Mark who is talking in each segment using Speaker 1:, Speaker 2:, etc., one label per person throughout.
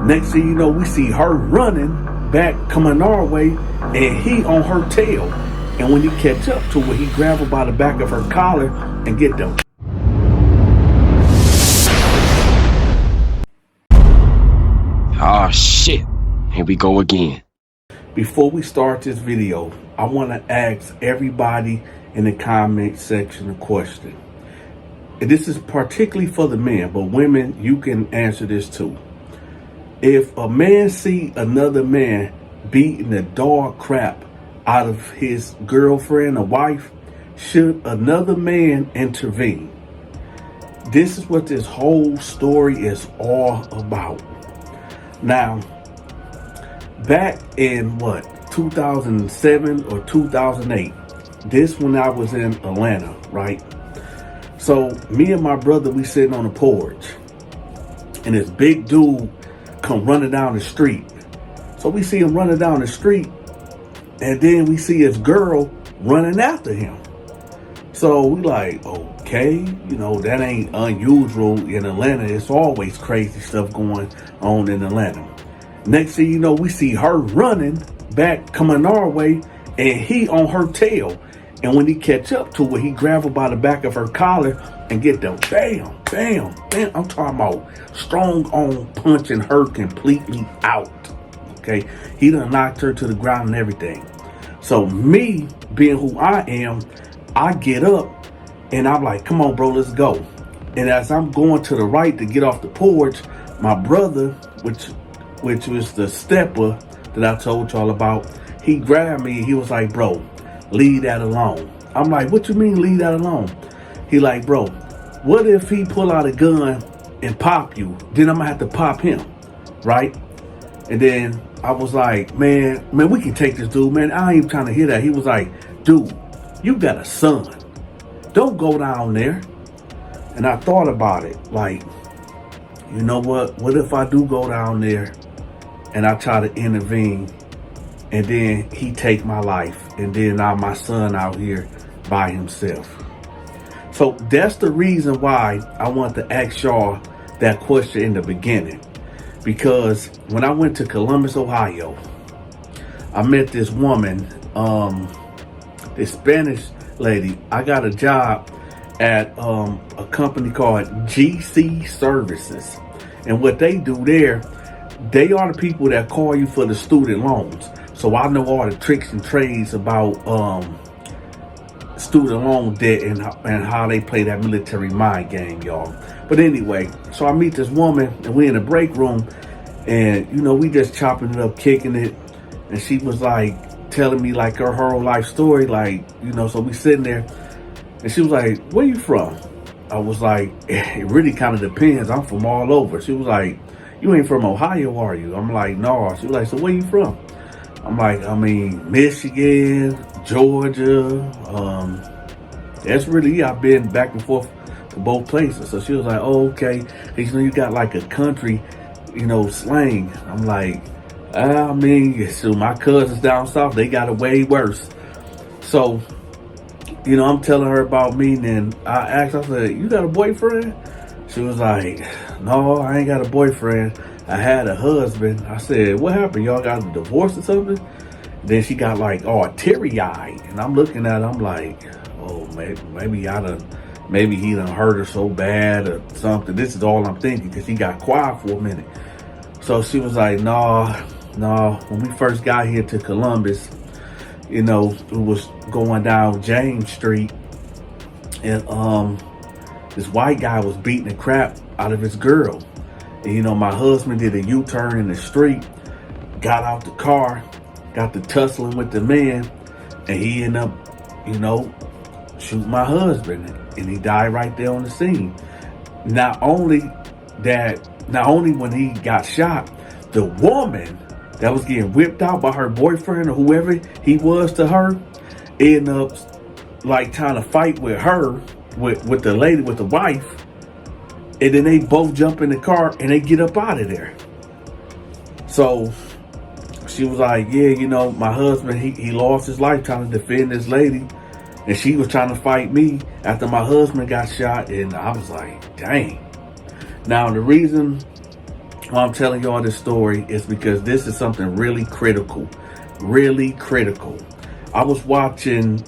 Speaker 1: Next thing you know, we see her running back, coming our way, and he on her tail. And when he catch up to her, he grab her by the back of her collar and get them.
Speaker 2: Ah, shit. Here we go again.
Speaker 1: Before we start this video, I want to ask everybody in the comment section a question. And this is particularly for the men, but women, you can answer this too. If a man see another man beating the dog crap out of his girlfriend or wife, should another man intervene? This is what this whole story is all about. Now, back in 2007 or 2008, this when I was in Atlanta, right? So me and my brother, we sitting on the porch, and this big dude come running down the street. So we see him running down the street, and then we see his girl running after him. So we like, okay, you know, that ain't unusual in Atlanta. It's always crazy stuff going on in Atlanta. Next thing you know, we see her running back, coming our way, and he on her tail. And when he catch up to her, he grab her by the back of her collar and get them bam, bam, bam. I'm talking about strong arm punching her completely out. Okay, he done knocked her to the ground and everything. So me being who I am, I get up and I'm like, come on, bro, let's go. And as I'm going to the right to get off the porch, my brother, which was the stepper that I told y'all about, he grabbed me and he was like, bro, leave that alone. I'm like, what you mean leave that alone? He like, bro, what if he pull out a gun and pop you? Then I'm gonna have to pop him, right? And then I was like, man, we can take this dude, man. I ain't even trying to hear that. He was like, dude, you got a son. Don't go down there. And I thought about it, like, you know what? What if I do go down there and I try to intervene, and then he take my life, and then now my son out here by himself? So that's the reason why I want to ask y'all that question in the beginning. Because when I went to Columbus, Ohio, I met this woman, this Spanish lady. I got a job at a company called GC Services. And what they do there, they are the people that call you for the student loans. So I know all the tricks and trades about student loan debt and how they play that military mind game, y'all. But anyway, so I meet this woman and we in the break room, and you know, we just chopping it up, kicking it. And she was like telling me like her whole life story, like, you know, so we sitting there and she was like, where you from? I was like, it really kind of depends. I'm from all over. She was like, you ain't from Ohio, are you? I'm like, no. She was like, so where you from? I'm like, I mean, Michigan, Georgia. That's really, I've been back and forth to both places. So she was like, oh, okay. You know, you got like a country, you know, slang. I'm like, I mean, so my cousins down south, they got it way worse. So, you know, I'm telling her about me, and then I asked, I said, you got a boyfriend? She was like, no, I ain't got a boyfriend. I had a husband. I said, what happened? Y'all got a divorce or something? Then she got like, oh, teary-eyed. And I'm looking at her, I'm like, oh, maybe he done hurt her so bad or something. This is all I'm thinking, because he got quiet for a minute. So she was like, no. When we first got here to Columbus, you know, it was going down James Street, and this white guy was beating the crap out of his girl. And, you know, my husband did a U-turn in the street, got out the car, got to tussling with the man, and he ended up, you know, shooting my husband, and he died right there on the scene. Not only when he got shot, the woman that was getting whipped out by her boyfriend or whoever he was to her, ended up like trying to fight with her, with the lady, with the wife. And then they both jump in the car and they get up out of there. So she was like, yeah, you know, my husband, he lost his life trying to defend this lady. And she was trying to fight me after my husband got shot. And I was like, dang. Now, the reason why I'm telling y'all this story is because this is something really critical. Really critical. I was watching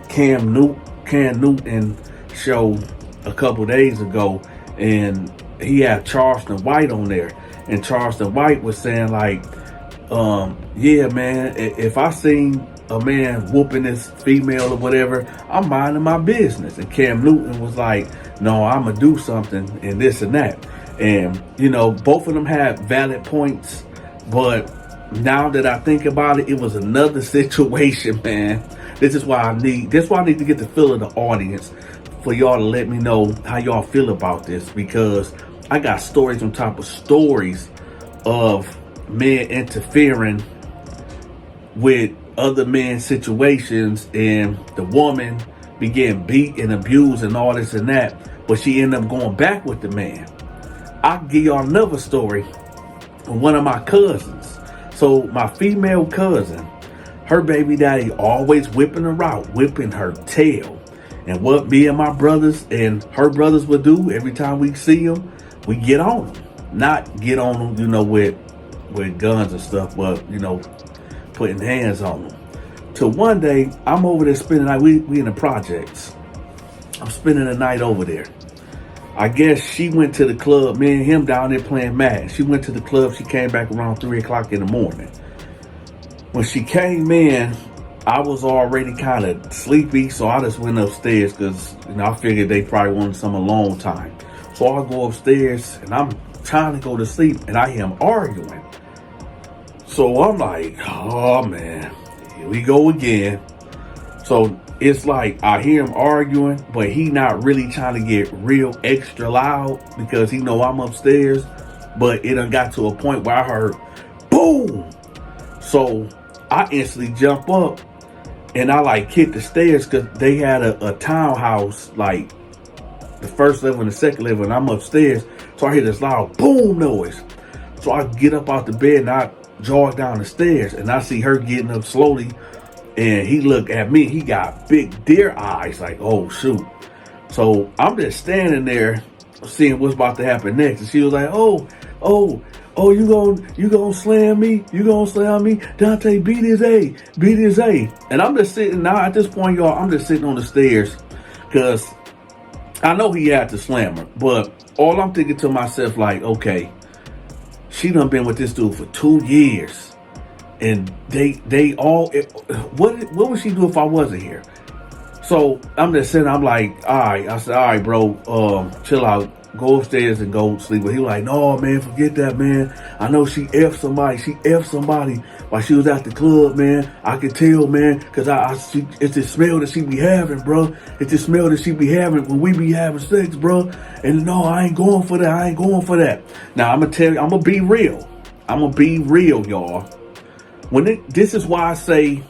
Speaker 1: Cam Newton show a couple days ago, and he had Charleston White on there. And Charleston White was saying like, yeah, man, if I seen a man whooping this female or whatever, I'm minding my business. And Cam Newton was like, no, I'm going to do something and this and that. And, you know, both of them had valid points. But now that I think about it, it was another situation, man. This is why I need to get the feel of the audience for y'all to let me know how y'all feel about this. Because I got stories on top of stories of men interfering with other men's situations, and the woman began beat and abused and all this and that, but she ended up going back with the man. I'll give y'all another story from one of my cousins. So my female cousin, her baby daddy always whipping her out, whipping her tail. And what me and my brothers and her brothers would do every time we see them, we get on them. Not get on them, you know, with guns and stuff, but, you know, putting hands on them. Till one day, I'm over there spending the night. We in the projects. I'm spending the night over there. I guess she went to the club. Me and him down there playing Madden. She went to the club. She came back around 3 o'clock in the morning. When she came in, I was already kind of sleepy, so I just went upstairs because, you know, I figured they probably wanted some alone time. So I go upstairs and I'm trying to go to sleep, and I hear him arguing. So I'm like, oh man, here we go again. So it's like I hear him arguing, but he not really trying to get real extra loud because he know I'm upstairs. But it done got to a point where I heard boom. So I instantly jump up and I like hit the stairs because they had a townhouse, like the first level and the second level, and I'm upstairs. So I hear this loud boom noise. So I get up out the bed and I jog down the stairs, and I see her getting up slowly, and he looked at me. He got big deer eyes, like, oh shoot. So I'm just standing there seeing what's about to happen next, and she was like, oh, you gonna slam me? You gonna slam me? Dante, beat his A. And I'm just sitting now at this point, y'all, I'm just sitting on the stairs because I know he had to slam her, but all I'm thinking to myself, like, okay, she done been with this dude for 2 years, and they all, what would she do if I wasn't here? So I'm just sitting, I'm like, all right. I said, all right, bro, chill out. Go upstairs and go sleep. But he was like, no, man, forget that, man. I know she F'd somebody. She F'd somebody while she was at the club, man. I can tell, man, because it's the smell that she be having, bro. It's the smell that she be having when we be having sex, bro. And no, I ain't going for that. Now, I'm going to tell you, I'm going to be real. Y'all. This is why I say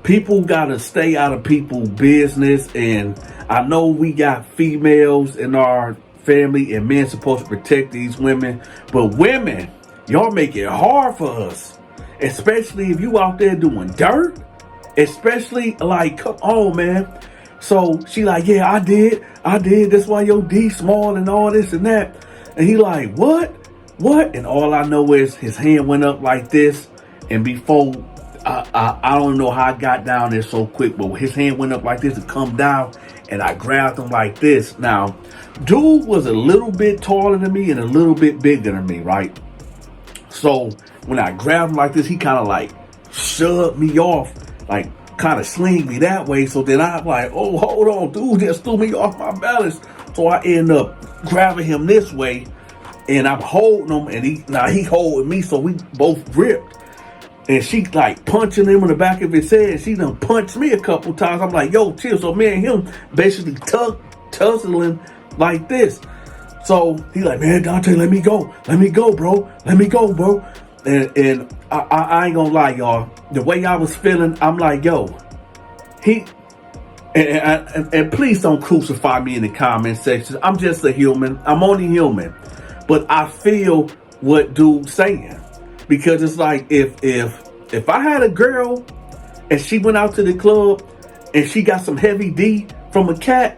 Speaker 1: people got to stay out of people's business. And I know we got females in our family, and men supposed to protect these women, but women, y'all make it hard for us, especially if you out there doing dirt, especially like, come on, man. So she like, yeah, I did, that's why your D small and all this and that. And he like, what? And all I know is his hand went up like this, and before I don't know how I got down there so quick, but his hand went up like this and come down, and I grabbed him like this. Now, dude was a little bit taller than me and a little bit bigger than me, right? So when I grabbed him like this, he kind of like shoved me off, like kind of slinged me that way. So then I'm like, oh, hold on, dude just threw me off my balance. So I end up grabbing him this way, and I'm holding him, and he holding me, so we both gripped. And she like punching him in the back of his head. She done punched me a couple times. I'm like, yo, chill. So me and him basically tussling like this. So he like, man, Dante, let me go, bro. And I ain't gonna lie, y'all. The way I was feeling, I'm like, yo, and please don't crucify me in the comment section. I'm just a human. I'm only human. But I feel what dude's saying. Because it's like, if I had a girl and she went out to the club and she got some heavy D from a cat,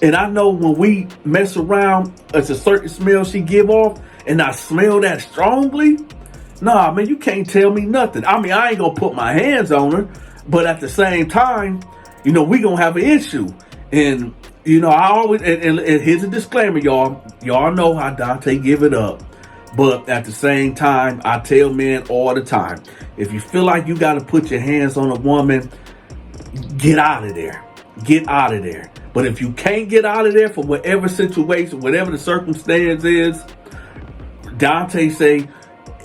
Speaker 1: and I know when we mess around, it's a certain smell she give off, and I smell that strongly, nah, man, you can't tell me nothing. I mean, I ain't gonna put my hands on her, but at the same time, we gonna have an issue. And, I always, and here's a disclaimer, y'all. Y'all know how Donta give it up. But at the same time, I tell men all the time, if you feel like you gotta put your hands on a woman, get out of there. Get out of there. But if you can't get out of there for whatever situation, whatever the circumstance is, Donta say,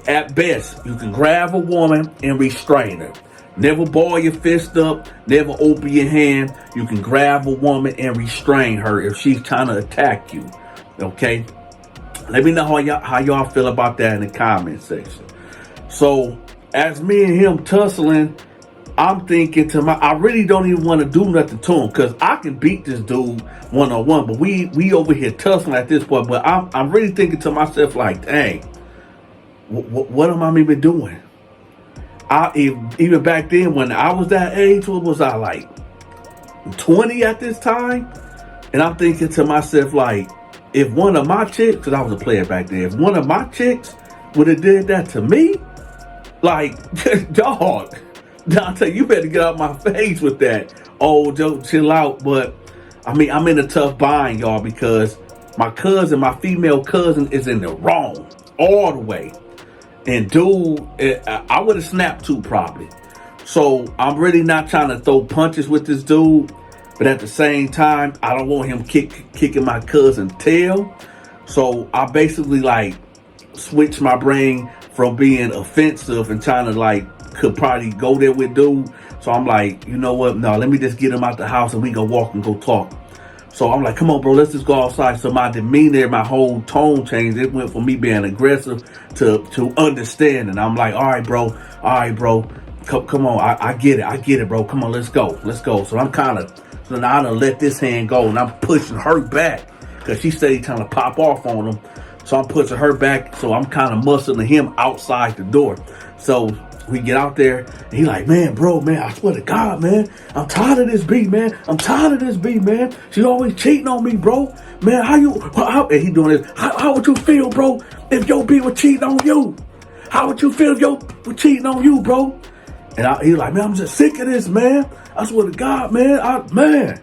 Speaker 1: at best, you can grab a woman and restrain her. Never ball your fist up. Never open your hand. You can grab a woman and restrain her if she's trying to attack you. Okay? Let me know how y'all feel about that in the comment section. So, as me and him tussling, I'm thinking I really don't even want to do nothing to him, because I can beat this dude one-on-one, but we over here tussling at this point. But I'm really thinking to myself, like, dang, what am I even doing? Even back then, when I was that age, what was I, like 20 at this time? And I'm thinking to myself, like, if one of my chicks, because I was a player back then, if one of my chicks would have did that to me, like, dog, Donta, you better get out my face with that. Oh, Joe, chill out. But, I mean, I'm in a tough bind, y'all, because my female cousin, is in the wrong all the way. And dude, I would have snapped too, probably. So, I'm really not trying to throw punches with this dude. But at the same time, I don't want him kicking my cousin's tail. So I basically like switched my brain from being offensive and trying to could probably go there with dude. So I'm like, you know what? No, let me just get him out the house and we go walk and go talk. So I'm like, come on, bro, let's just go outside. So my demeanor, my whole tone changed. It went from me being aggressive to understanding. I'm like, all right, bro. Come on. I get it, bro. Come on, let's go. So I'm so now I done let this hand go, and I'm pushing her back because she said he's trying to pop off on him. So I'm pushing her back, so I'm kind of muscling him outside the door. So we get out there, and he's like, man, I swear to God, man, I'm tired of this B, man. She always cheating on me, bro. Man, how and he doing this. How would you feel, bro, if your B was cheating on you? How would you feel if your was cheating on you, bro? And he's like, man, I'm just sick of this, man. I swear to God, man.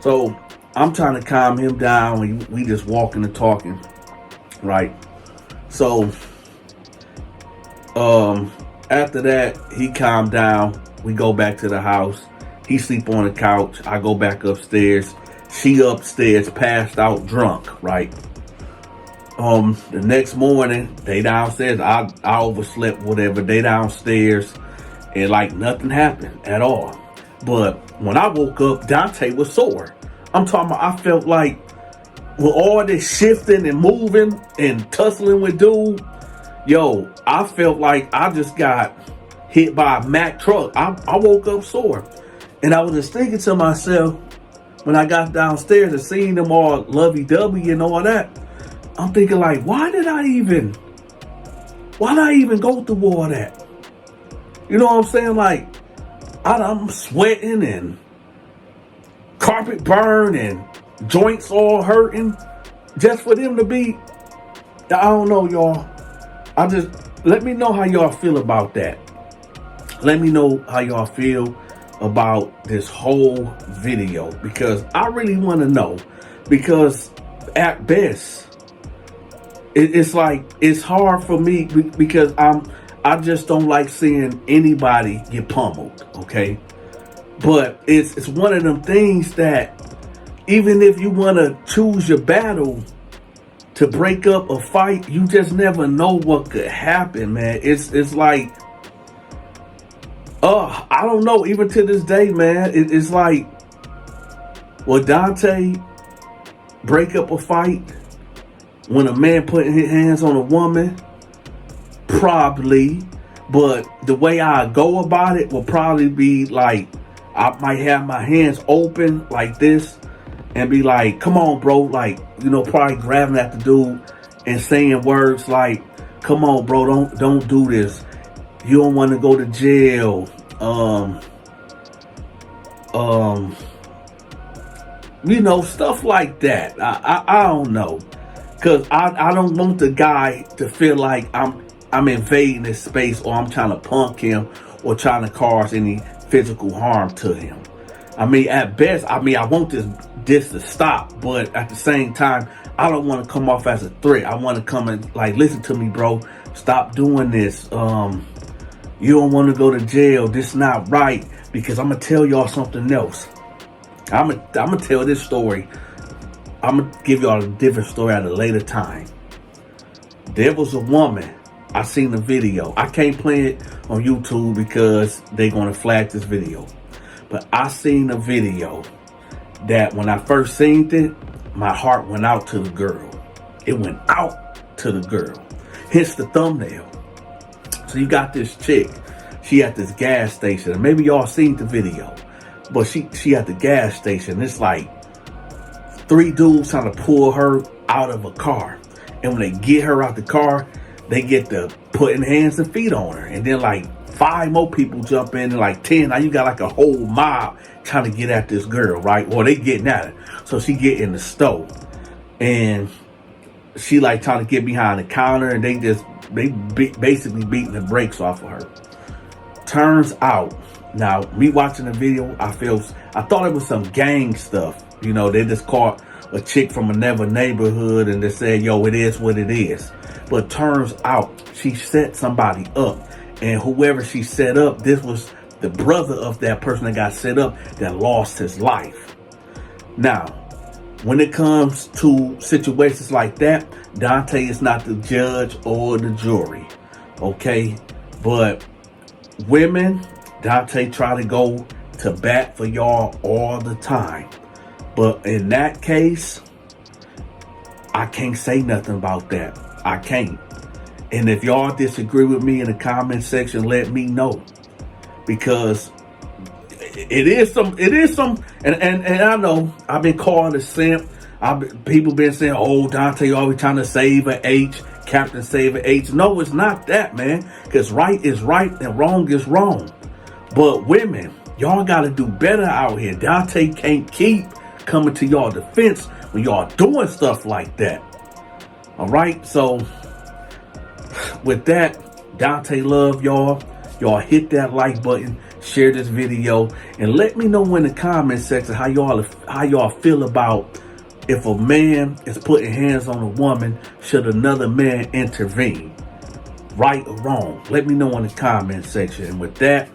Speaker 1: So I'm trying to calm him down. We just walking and talking, right? So after that, he calmed down. We go back to the house. He sleep on the couch. I go back upstairs. She upstairs, passed out, drunk, right? The next morning, they downstairs. I overslept, whatever. They downstairs, and nothing happened at all. But when I woke up, Donta was sore. I'm talking about, I felt like with all this shifting and moving and tussling with dude, yo, I felt like I just got hit by a Mack truck. I woke up sore. And I was just thinking to myself, when I got downstairs and seeing them all lovey-dovey and all that, I'm thinking why did I even go through all that? You know what I'm saying? I'm sweating and carpet burn and joints all hurting just for them to be, I don't know, y'all. Let me know how y'all feel about that. Let me know how y'all feel about this whole video, because I really want to know, because at best, it's hard for me because I just don't like seeing anybody get pummeled, okay? But it's one of them things that even if you want to choose your battle to break up a fight, you just never know what could happen, man. It's I don't know. Even to this day, man, it's will Donta break up a fight when a man putting his hands on a woman? Probably, but the way I go about it will probably be I might have my hands open like this and be like, come on, bro, probably grabbing at the dude and saying words like, come on, bro, don't do this. You don't want to go to jail. Stuff like that. I don't know. Cause I don't want the guy to feel like I'm invading his space, or I'm trying to punk him, or trying to cause any physical harm to him. I mean, at best, I want this to stop, but at the same time, I don't want to come off as a threat. I want to come and like, listen to me, bro. Stop doing this. You don't want to go to jail. This not right. Because I'm gonna tell y'all something else. I'm gonna tell this story. I'm gonna give y'all a different story at a later time. There was a woman. I seen the video. I can't play it on YouTube because they're gonna flag this video. But I seen a video that when I first seen it, my heart went out to the girl. It went out to the girl. Hence the thumbnail. So you got this chick. She at this gas station. And maybe y'all seen the video. But she at the gas station. It's like 3 dudes trying to pull her out of a car. And when they get her out the car, they get to putting hands and feet on her. And then like 5 more people jump in, and like 10. Now you got like a whole mob trying to get at this girl, right? Or they getting at her. So she get in the stove. And she like trying to get behind the counter, and they basically beating the brakes off of her. Turns out, now me watching the video, I thought it was some gang stuff. You know, they just caught a chick from another neighborhood and they said, yo, it is what it is. But turns out she set somebody up, and whoever she set up, this was the brother of that person that got set up that lost his life. Now, when it comes to situations like that, Donta is not the judge or the jury, okay? But women, Donta try to go to bat for y'all all the time. But in that case, I can't say nothing about that. I can't. And if y'all disagree with me in the comment section, let me know. Because it is some, and I know I've been called a simp. People been saying, oh, Donta always trying to save an H, Captain Save an H. No, it's not that, man. Because right is right and wrong is wrong. But women, y'all got to do better out here. Donta can't keep coming to y'all defense when y'all doing stuff like that. All right. So with that, Donta love y'all. Y'all hit that like button, share this video, and let me know in the comment section how y'all feel about if a man is putting hands on a woman, should another man intervene? Right or wrong? Let me know in the comment section. And with that,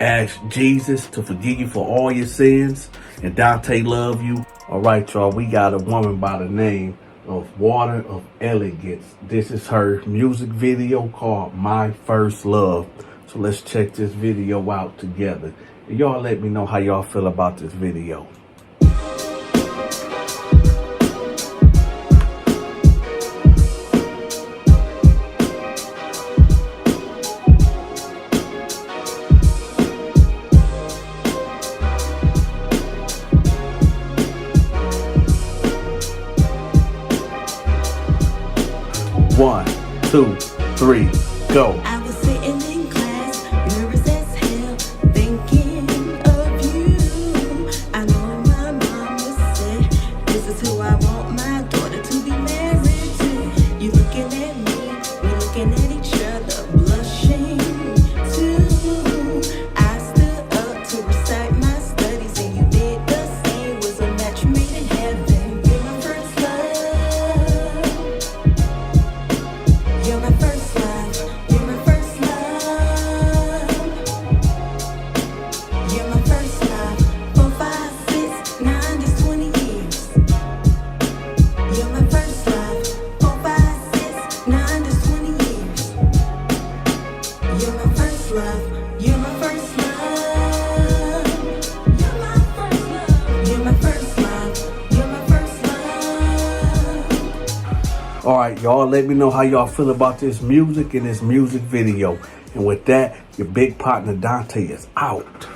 Speaker 1: ask Jesus to forgive you for all your sins. And Donta love you. All right, y'all. We got a woman by the name of Water of Elegance. This is her music video called My First Love. So let's check this video out together. And y'all let me know how y'all feel about this video. One, two, three, go.
Speaker 3: I was sitting in class, nervous as hell, thinking of you. I know my mama said, this is who I want my daughter to be married to. You looking at me, we looking at each other, blushing too. I stood up to recite my studies, and you did the same. Was a match made in heaven. You're my first love. You're my first love. You're my first love. You're my first love. 4, 5, 6, 9, just 20 years. You're my first love. 4, 5, 6, 9, just 20 years. You're my first love. You're my first love. You're my first love. You're my first love. You're my first love.
Speaker 1: All right, y'all, let me know how y'all feel about this music and this music video. And with that, your big partner Donta is out.